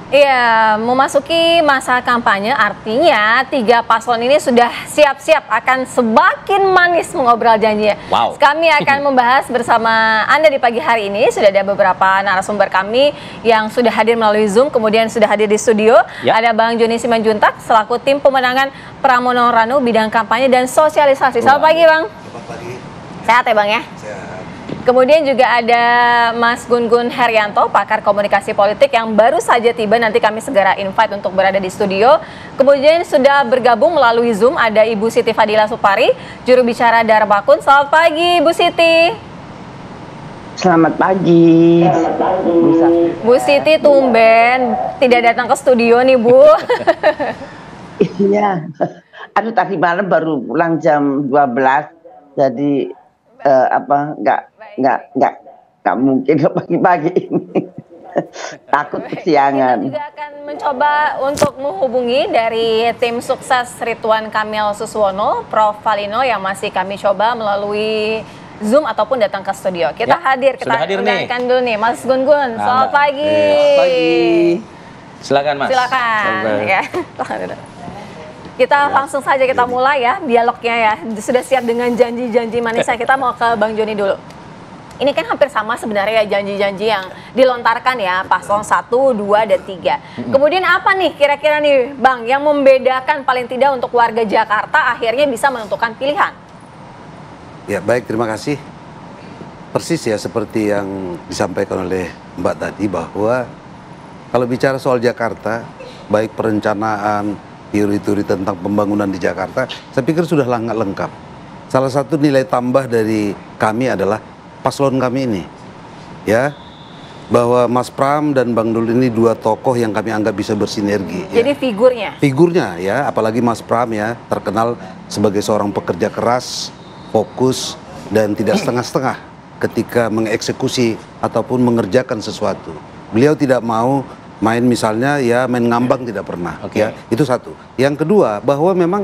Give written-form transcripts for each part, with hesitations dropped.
Iya, memasuki masa kampanye artinya tiga paslon ini sudah siap-siap akan semakin manis mengobrol janjinya. Wow. Kami akan membahas bersama Anda di pagi hari ini. Sudah ada beberapa narasumber kami yang sudah hadir melalui Zoom, kemudian sudah hadir di studio. Ya. Ada Bang Joni Simanjuntak selaku tim pemenangan Pramono Ranu bidang kampanye dan sosialisasi. Selamat pagi, Bang. Selamat pagi. Sehat ya, Bang ya? Sehat. Kemudian juga ada Mas Gun-Gun Herianto, pakar komunikasi politik yang baru saja tiba. Nanti kami segera invite untuk berada di studio. Kemudian sudah bergabung melalui Zoom ada Ibu Siti Fadila Supari, juru bicara Darbakun. Selamat pagi, Bu Siti. Selamat pagi. Bu Siti tumben tidak datang ke studio nih, Bu. Iya. Aduh, tadi malam baru pulang jam 12. Jadi nggak mungkin pagi-pagi ini. Takut kesiangan. Kita juga akan mencoba untuk menghubungi dari tim sukses Ridwan Kamil Suswono, Prof. Valino yang masih kami coba melalui Zoom ataupun datang ke studio. Kita hadir, kita undangkan dulu nih Mas Gun-Gun. Selamat pagi. Selamat pagi. Silakan, Mas. Silakan. Ya. Kita langsung saja kita mulai ya dialognya ya. Sudah siap dengan janji-janji manisnya. Kita mau ke Bang Joni dulu. Ini kan hampir sama sebenarnya ya janji-janji yang dilontarkan ya paslon 1, 2, dan 3. Kemudian apa nih kira-kira nih Bang yang membedakan paling tidak untuk warga Jakarta akhirnya bisa menentukan pilihan? Ya baik, terima kasih. Persis ya seperti yang disampaikan oleh Mbak tadi bahwa kalau bicara soal Jakarta, baik perencanaan, teori-teori tentang pembangunan di Jakarta, saya pikir sudah lengkap. Salah satu nilai tambah dari kami adalah paslon kami ini, ya, bahwa Mas Pram dan Bang Dul ini dua tokoh yang kami anggap bisa bersinergi. Jadi ya. Figurnya, ya, apalagi Mas Pram ya terkenal sebagai seorang pekerja keras, fokus dan tidak setengah-setengah ketika mengeksekusi ataupun mengerjakan sesuatu. Beliau tidak mau main misalnya ya main ngambang, tidak pernah. Ya, itu satu. Yang kedua bahwa memang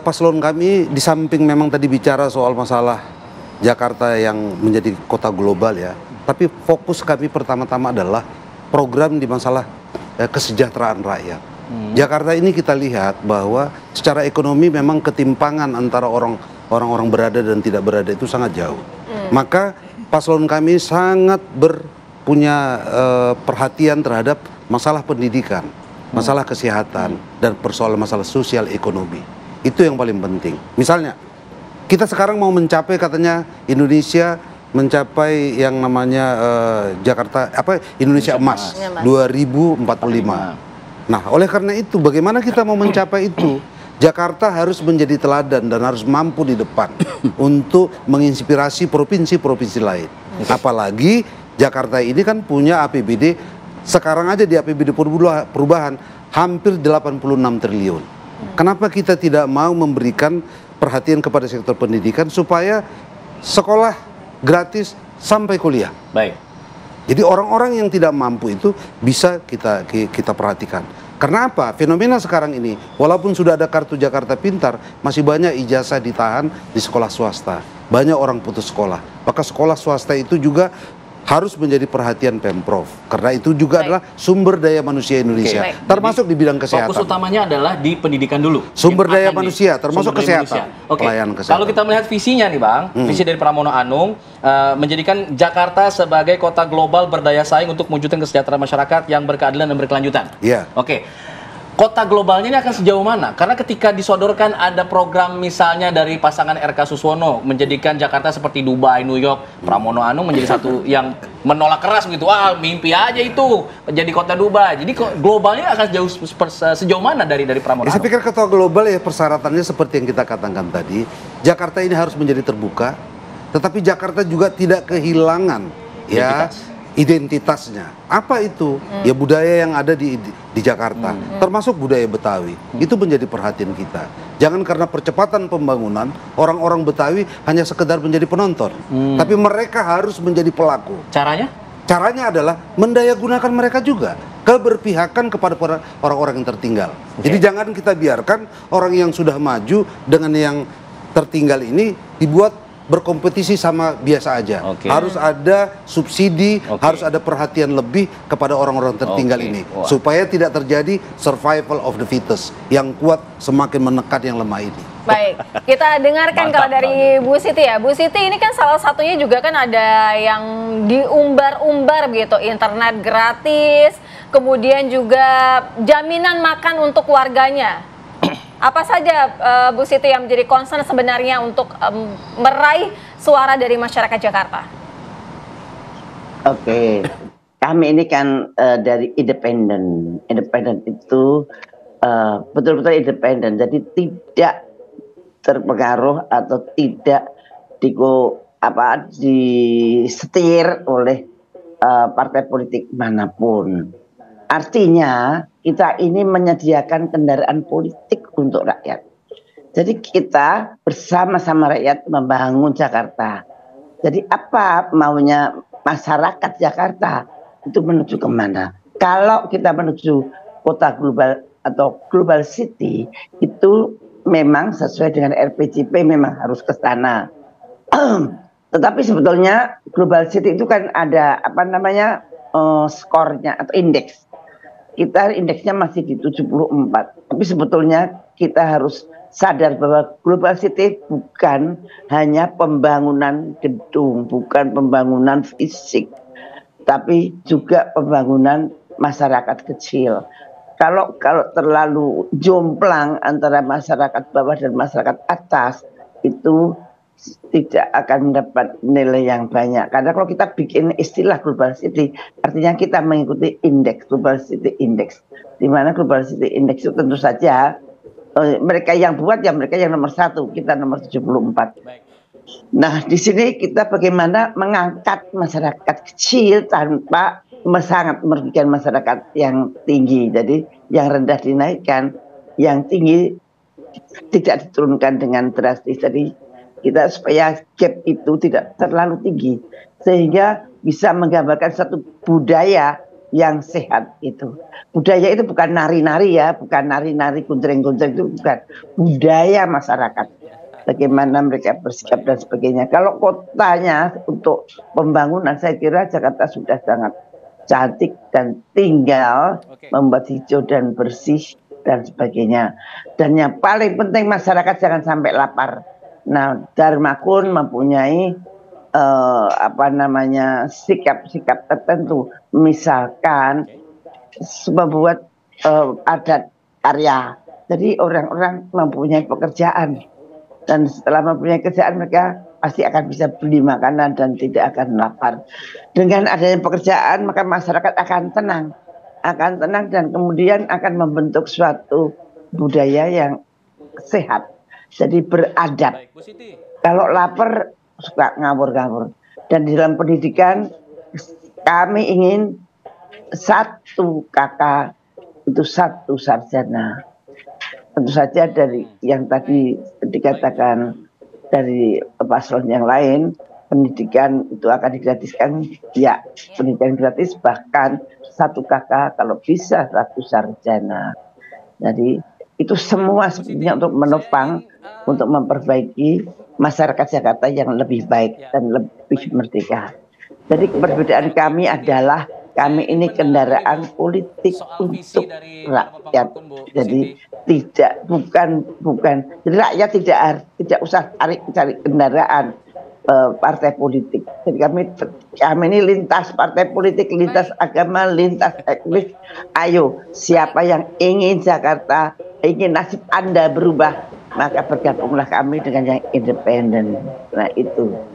paslon kami di samping memang tadi bicara soal masalah Jakarta yang menjadi kota global ya, tapi fokus kami pertama-tama adalah program di masalah kesejahteraan rakyat. Jakarta ini kita lihat bahwa secara ekonomi memang ketimpangan antara orang-orang berada dan tidak berada itu sangat jauh. Maka paslon kami sangat punya perhatian terhadap masalah pendidikan, masalah kesehatan, dan persoalan masalah sosial ekonomi. Itu yang paling penting. Misalnya, kita sekarang mau mencapai katanya Indonesia mencapai yang namanya Jakarta Indonesia Emas 2045. Nah, oleh karena itu bagaimana kita mau mencapai itu? Jakarta harus menjadi teladan dan harus mampu di depan untuk menginspirasi provinsi-provinsi lain. Apalagi Jakarta ini kan punya APBD, sekarang aja di APBD perubahan hampir 86 triliun. Kenapa kita tidak mau memberikan perhatian kepada sektor pendidikan supaya sekolah gratis sampai kuliah? Baik. Jadi orang-orang yang tidak mampu itu bisa kita perhatikan. Karena apa? Fenomena sekarang ini, walaupun sudah ada kartu Jakarta Pintar, masih banyak ijazah ditahan di sekolah swasta. Banyak orang putus sekolah. Maka sekolah swasta itu juga harus menjadi perhatian Pemprov, karena itu juga adalah sumber daya manusia Indonesia, termasuk di bidang kesehatan. Fokus utamanya adalah di pendidikan dulu. Sumber daya manusia, termasuk kesehatan. Pelayanan kesehatan. Kalau kita melihat visinya nih Bang, visi dari Pramono Anung menjadikan Jakarta sebagai kota global berdaya saing untuk mewujudkan kesejahteraan masyarakat yang berkeadilan dan berkelanjutan. Iya. Kota globalnya ini akan sejauh mana? Karena ketika disodorkan ada program misalnya dari pasangan RK Suswono menjadikan Jakarta seperti Dubai, New York, Pramono Anung menjadi satu yang menolak keras begitu. Wah, mimpi aja itu jadi kota Dubai. Jadi globalnya akan sejauh mana dari Pramono Anung? Saya pikir kota global ya persyaratannya seperti yang kita katakan tadi. Jakarta ini harus menjadi terbuka, tetapi Jakarta juga tidak kehilangan identitasnya. Apa itu? Ya budaya yang ada di Jakarta, termasuk budaya Betawi. Itu menjadi perhatian kita. Jangan karena percepatan pembangunan, orang-orang Betawi hanya sekedar menjadi penonton. Tapi mereka harus menjadi pelaku. Caranya? Caranya adalah mendayagunakan mereka juga. Keberpihakan kepada orang-orang yang tertinggal. Jadi jangan kita biarkan orang yang sudah maju dengan yang tertinggal ini dibuat berkompetisi sama biasa aja. Oke. Harus ada subsidi, Oke. harus ada perhatian lebih kepada orang-orang tertinggal Oke. ini. Wah. Supaya tidak terjadi survival of the fittest. Yang kuat semakin menekan yang lemah ini. Baik, kita dengarkan Mantap, kalau dari Bu Siti ya. Bu Siti ini kan salah satunya juga kan ada yang diumbar-umbar begitu, internet gratis, kemudian juga jaminan makan untuk warganya. Apa saja Bu Siti yang menjadi concern sebenarnya untuk meraih suara dari masyarakat Jakarta? Oke, kami ini kan dari independen. Independen itu betul-betul independen, jadi tidak terpengaruh atau tidak disetir oleh partai politik manapun. Artinya kita ini menyediakan kendaraan politik untuk rakyat. Jadi kita bersama-sama rakyat membangun Jakarta. Jadi apa maunya masyarakat Jakarta itu menuju kemana? Kalau kita menuju kota global atau global city itu memang sesuai dengan RPJP memang harus ke sana. Tetapi sebetulnya global city itu kan ada skornya atau indeks. Kita indeksnya masih di 74. Tapi sebetulnya kita harus sadar bahwa global city bukan hanya pembangunan gedung, bukan pembangunan fisik, tapi juga pembangunan masyarakat kecil. Kalau terlalu jomplang antara masyarakat bawah dan masyarakat atas, itu tidak akan mendapat nilai yang banyak. Karena kalau kita bikin istilah global city, artinya kita mengikuti indeks global city index. Di mana global city index itu tentu saja mereka yang buat ya mereka yang nomor 1, kita nomor 74. Nah, di sini kita bagaimana mengangkat masyarakat kecil tanpa sangat merugikan masyarakat yang tinggi. Jadi yang rendah dinaikkan, yang tinggi tidak diturunkan dengan drastis. Jadi kita supaya gap itu tidak terlalu tinggi sehingga bisa menggambarkan satu budaya yang sehat itu. Budaya itu bukan nari-nari ya, bukan nari-nari gunjreng-gunjreng, itu bukan. Budaya masyarakat. Bagaimana mereka bersikap dan sebagainya. Kalau kotanya untuk pembangunan, saya kira Jakarta sudah sangat cantik dan tinggal membuat hijau dan bersih dan sebagainya. Dan yang paling penting masyarakat jangan sampai lapar. Nah, Dharmakun mempunyai sikap-sikap tertentu, misalkan membuat adat karya. Jadi orang-orang mempunyai pekerjaan dan setelah mempunyai kerjaan mereka pasti akan bisa beli makanan dan tidak akan lapar. Dengan adanya pekerjaan maka masyarakat akan tenang dan kemudian akan membentuk suatu budaya yang sehat. Jadi beradab. Kalau lapar suka ngawur-ngawur. Dan di dalam pendidikan kami ingin 1 kakak itu 1 sarjana. Tentu saja dari yang tadi dikatakan dari paslon yang lain, pendidikan itu akan digratiskan. Ya, pendidikan gratis, bahkan 1 kakak kalau bisa 1 sarjana. Jadi itu semua sebenarnya untuk menopang, untuk memperbaiki masyarakat Jakarta yang lebih baik dan lebih merdeka. Jadi perbedaan kami adalah kami ini kendaraan politik untuk rakyat. Jadi bukan. Jadi rakyat tidak usah cari kendaraan partai politik. Jadi kami ini lintas partai politik, lintas agama, lintas etnis. Ayo, siapa yang ingin Jakarta, ingin nasib Anda berubah, maka bergabunglah kami dengan yang independen. Nah itu.